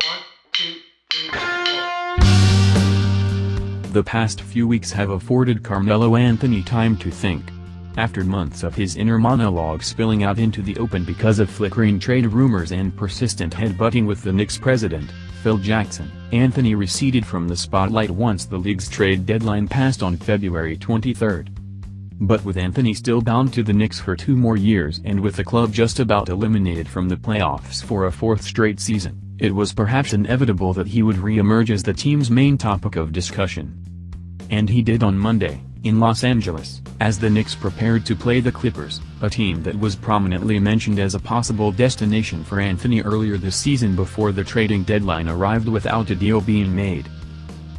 1, 2, 3, 4. The past few weeks have afforded Carmelo Anthony time to think. After months of his inner monologue spilling out into the open because of flickering trade rumors and persistent headbutting with the Knicks president, Phil Jackson, Anthony receded from the spotlight once the league's trade deadline passed on February 23. But with Anthony still bound to the Knicks for 2 more years and with the club just about eliminated from the playoffs for a 4th straight season, it was perhaps inevitable that he would re-emerge as the team's main topic of discussion. And he did on Monday, in Los Angeles, as the Knicks prepared to play the Clippers, a team that was prominently mentioned as a possible destination for Anthony earlier this season before the trading deadline arrived without a deal being made.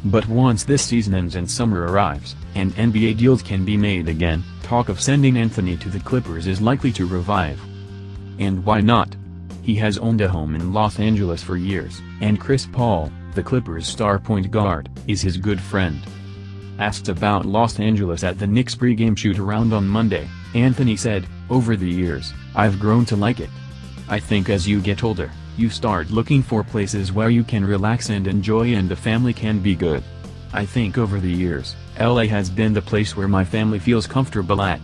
But once this season ends and summer arrives, and NBA deals can be made again, talk of sending Anthony to the Clippers is likely to revive. And why not? He has owned a home in Los Angeles for years, and Chris Paul, the Clippers' star point guard, is his good friend. Asked about Los Angeles at the Knicks pregame shoot-around on Monday, Anthony said, "Over the years, I've grown to like it. I think as you get older, you start looking for places where you can relax and enjoy and the family can be good. I think over the years, LA has been the place where my family feels comfortable at."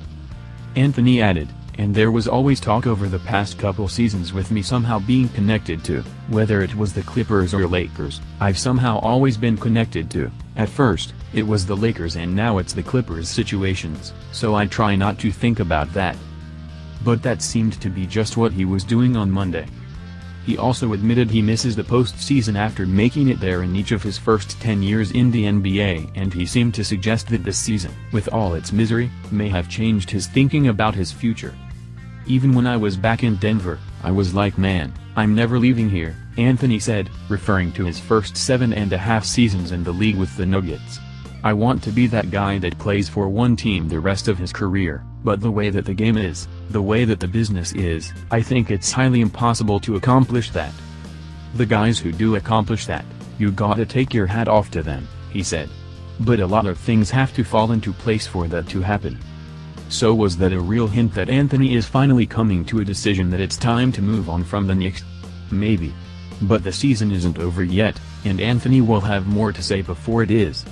Anthony added, "And there was always talk over the past couple seasons with me somehow being connected to, whether it was the Clippers or Lakers, I've somehow always been connected to. At first, it was the Lakers and now it's the Clippers situations, so I try not to think about that." But that seemed to be just what he was doing on Monday. He also admitted he misses the postseason after making it there in each of his first 10 years in the NBA, and he seemed to suggest that this season, with all its misery, may have changed his thinking about his future. "Even when I was back in Denver, I was like, man, I'm never leaving here," Anthony said, referring to his first 7.5 seasons in the league with the Nuggets. "I want to be that guy that plays for one team the rest of his career, but the way that the game is, the way that the business is, I think it's highly impossible to accomplish that. The guys who do accomplish that, you gotta take your hat off to them," he said. "But a lot of things have to fall into place for that to happen." So was that a real hint that Anthony is finally coming to a decision that it's time to move on from the Knicks? Maybe. But the season isn't over yet, and Anthony will have more to say before it is.